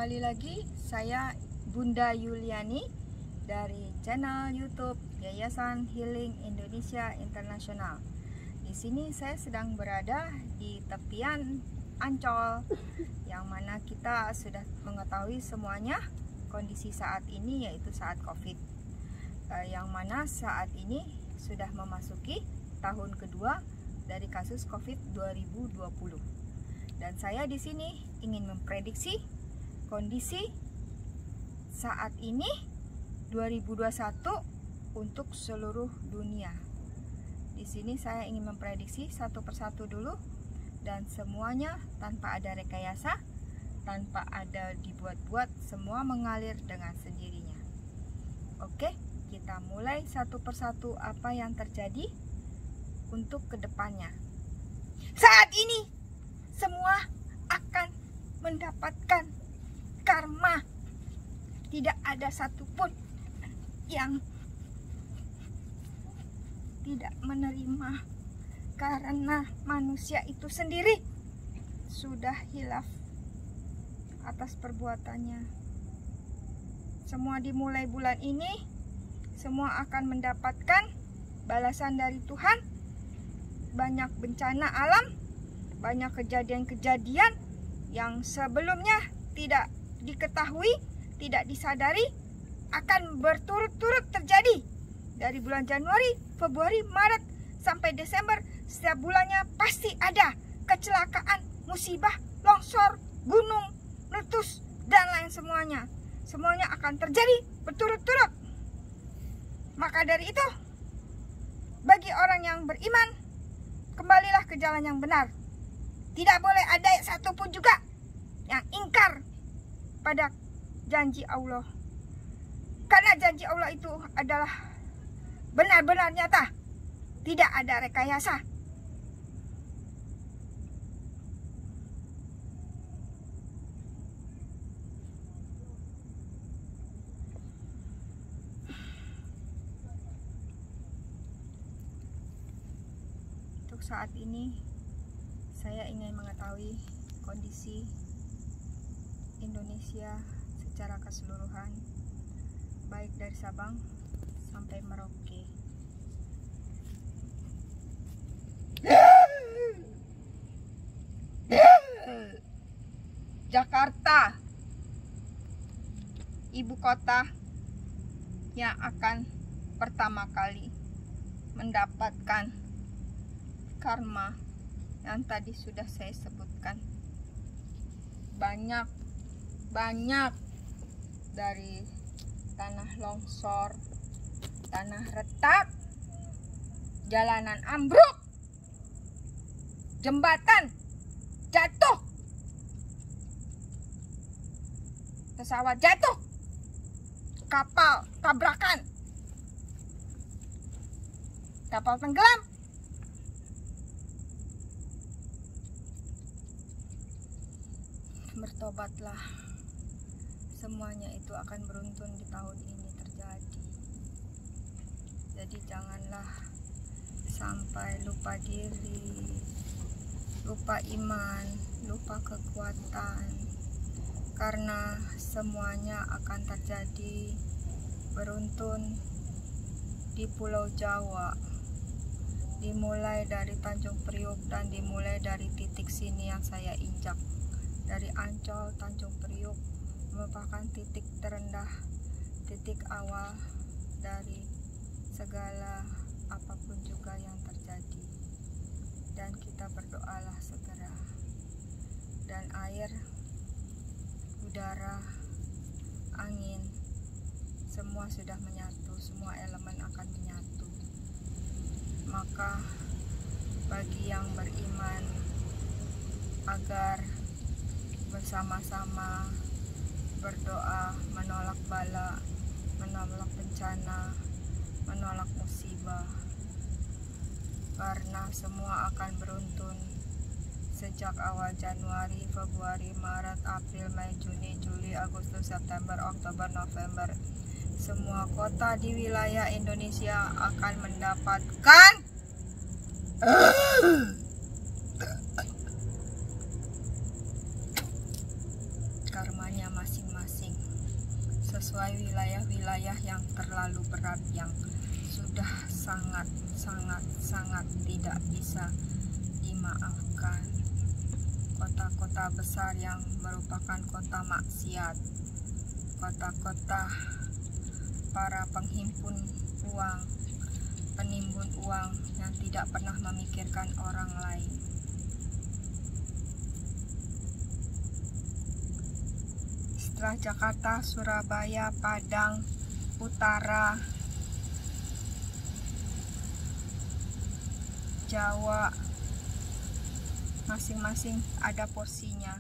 Kembali lagi saya Bunda Yuliani dari channel YouTube Yayasan Healing Indonesia Internasional. Di sini saya sedang berada di tepian Ancol, yang mana kita sudah mengetahui semuanya kondisi saat ini, yaitu saat COVID, yang mana saat ini sudah memasuki tahun kedua dari kasus COVID 2020. Dan saya di sini ingin memprediksi kondisi saat ini 2021 untuk seluruh dunia. Di sini saya ingin memprediksi satu persatu dulu, dan semuanya tanpa ada rekayasa, tanpa ada dibuat-buat, semua mengalir dengan sendirinya. Oke, kita mulai satu persatu apa yang terjadi untuk kedepannya. Saat ini semua akan mendapatkan karma. Tidak ada satupun yang tidak menerima, karena manusia itu sendiri sudah hilaf atas perbuatannya. Semua dimulai bulan ini, semua akan mendapatkan balasan dari Tuhan. Banyak bencana alam, banyak kejadian-kejadian yang sebelumnya tidak diketahui, tidak disadari, akan berturut-turut terjadi dari bulan Januari, Februari, Maret sampai Desember. Setiap bulannya pasti ada kecelakaan, musibah, longsor, gunung, meletus, dan lain semuanya. Semuanya akan terjadi berturut-turut. Maka dari itu, bagi orang yang beriman, kembalilah ke jalan yang benar. Tidak boleh ada satupun juga yang ingkar pada janji Allah. Karena janji Allah itu adalah benar-benar nyata. Tidak ada rekayasa. Untuk saat ini, saya ingin mengetahui kondisi Indonesia secara keseluruhan, baik dari Sabang sampai Merauke. Jakarta, ibu kota yang akan pertama kali mendapatkan karma yang tadi sudah saya sebutkan. Banyak dari tanah longsor, tanah retak, jalanan ambruk, jembatan jatuh, pesawat jatuh, kapal tabrakan, kapal tenggelam. Bertobatlah, semuanya itu akan beruntun di tahun ini terjadi. Jadi janganlah sampai lupa diri, lupa iman, lupa kekuatan, karena semuanya akan terjadi beruntun di Pulau Jawa, dimulai dari Tanjung Priok dan dimulai dari titik sini yang saya injak. Dari Ancol, Tanjung Priok merupakan titik terendah, titik awal dari segala apapun juga yang terjadi. Dan kita berdoalah segera. Dan air, udara, angin, semua sudah menyatu, semua elemen akan menyatu. Maka bagi yang beriman, agar bersama-sama berdoa menolak bala, menolak bencana, menolak musibah, karena semua akan beruntun sejak awal Januari, Februari, Maret, April, Mei, Juni, Juli, Agustus, September, Oktober, November. Semua kota di wilayah Indonesia akan mendapatkan karmanya masing sesuai wilayah-wilayah yang terlalu berat, yang sudah sangat tidak bisa dimaafkan. Kota-kota besar yang merupakan kota maksiat, kota-kota para penghimpun uang, penimbun uang yang tidak pernah memikirkan orang lain. Setelah Jakarta, Surabaya, Padang, Utara, Jawa, masing-masing ada porsinya.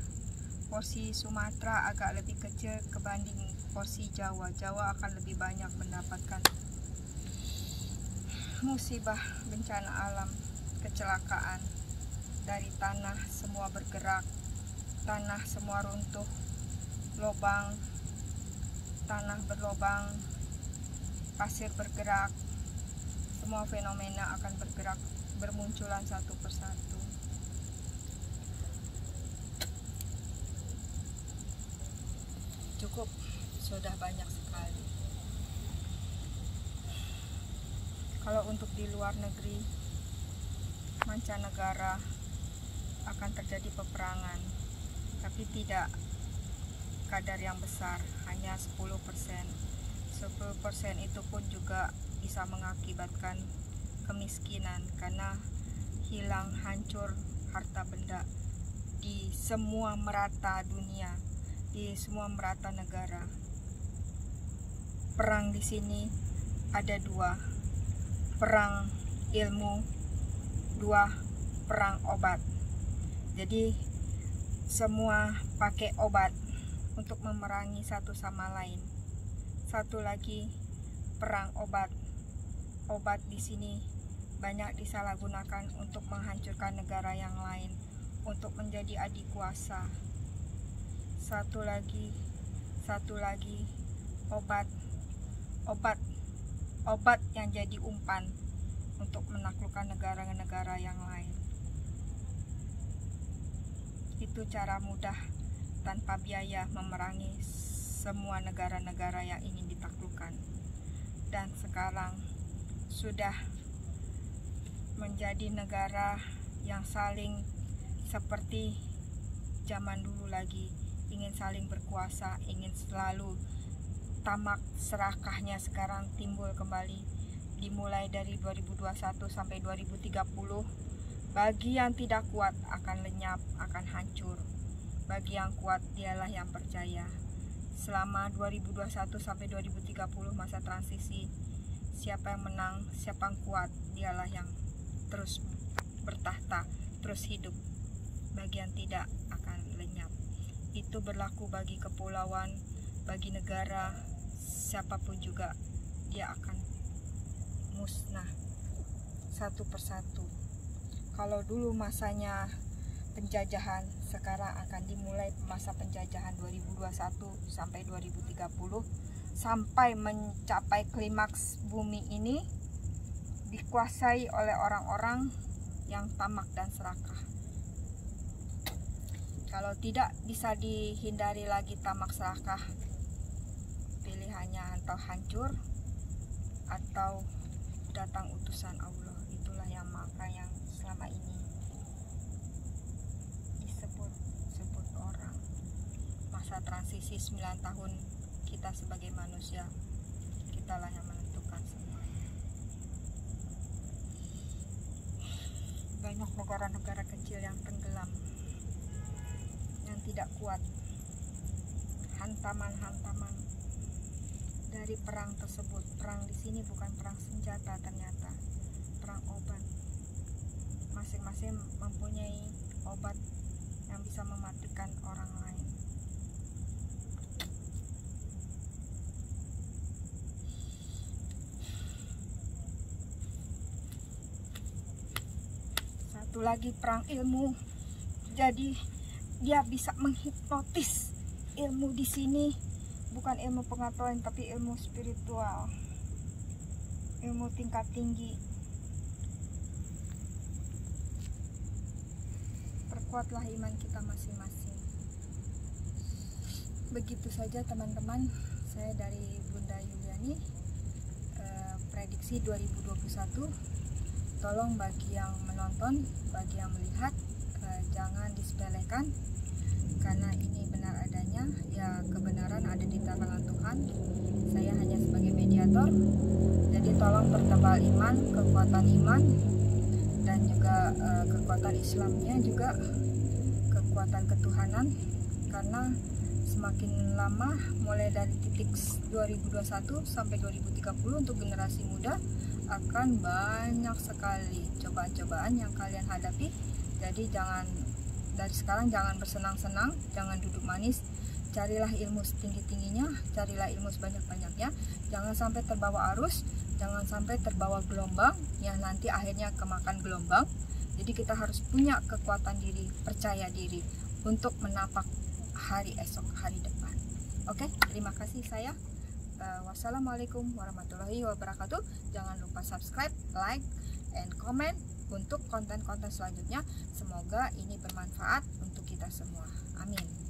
Porsi Sumatera agak lebih kecil kebanding porsi Jawa. Jawa akan lebih banyak mendapatkan musibah, bencana alam, kecelakaan. Dari tanah semua bergerak, tanah semua runtuh, lobang, tanah berlobang, pasir bergerak, semua fenomena akan bergerak, bermunculan satu persatu. Cukup, sudah banyak sekali. Kalau untuk di luar negeri, mancanegara, akan terjadi peperangan, tapi tidak kadar yang besar, hanya 10%. 10% itu pun juga bisa mengakibatkan kemiskinan karena hilang, hancur harta benda di semua merata dunia, di semua merata negara. Perang di sini ada dua, perang ilmu, dua perang obat. Jadi semua pakai obat untuk memerangi satu sama lain. Satu lagi perang obat. Obat di sini banyak disalahgunakan untuk menghancurkan negara yang lain, untuk menjadi adik kuasa. Satu lagi obat yang jadi umpan untuk menaklukkan negara-negara yang lain. Itu cara mudah tanpa biaya memerangi semua negara-negara yang ingin ditaklukkan. Dan sekarang sudah menjadi negara yang saling seperti zaman dulu lagi, ingin saling berkuasa, ingin selalu tamak serakahnya sekarang timbul kembali. Dimulai dari 2021 sampai 2030. Bagi yang tidak kuat akan lenyap, akan hancur. Bagi yang kuat dialah yang percaya. Selama 2021 sampai 2030 masa transisi, siapa yang menang, siapa yang kuat, dialah yang terus bertahta, terus hidup. Bagi yang tidak akan lenyap. Itu berlaku bagi kepulauan, bagi negara, siapapun juga dia akan musnah satu persatu. Kalau dulu masanya penjajahan, sekarang akan dimulai masa penjajahan 2021 sampai 2030, sampai mencapai klimaks bumi ini dikuasai oleh orang-orang yang tamak dan serakah. Kalau tidak bisa dihindari lagi tamak serakah, pilihannya atau hancur atau datang utusan Allah. Itulah yang maka yang selama ini disebut orang masa transisi 9 tahun. Kita sebagai manusia, kitalah yang menentukan semua. Banyak negara-negara kecil yang tenggelam, yang tidak kuat, hantaman dari perang tersebut. Perang di sini bukan perang senjata, ternyata perang obat. Masing-masing mempunyai obat yang bisa mematikan orang lain. Satu lagi perang ilmu. Jadi dia bisa menghipnotis. Ilmu di sini bukan ilmu pengetahuan, tapi ilmu spiritual, ilmu tingkat tinggi. Perkuatlah iman kita masing-masing. Begitu saja teman-teman, Saya dari Bunda Yuliani, prediksi 2021. Tolong bagi yang menonton, bagi yang melihat, jangan disepelekan, karena ini benar adanya. Ya, kebenaran ada di tangan Tuhan. Saya hanya sebagai mediator. Jadi tolong pertebal iman, kekuatan iman, dan juga kekuatan Islamnya, juga kekuatan ketuhanan. Karena semakin lama, mulai dari titik 2021 sampai 2030, untuk generasi muda akan banyak sekali cobaan-cobaan yang kalian hadapi. Jadi dari sekarang jangan bersenang-senang, jangan duduk manis. Carilah ilmu setinggi-tingginya, carilah ilmu sebanyak-banyaknya. Jangan sampai terbawa arus, jangan sampai terbawa gelombang, yang nanti akhirnya kemakan gelombang. Jadi kita harus punya kekuatan diri, percaya diri untuk menapak hari esok, hari depan. Oke, terima kasih saya. Wassalamualaikum warahmatullahi wabarakatuh. Jangan lupa subscribe, like, and comment untuk konten-konten selanjutnya. Semoga ini bermanfaat untuk kita semua. Amin.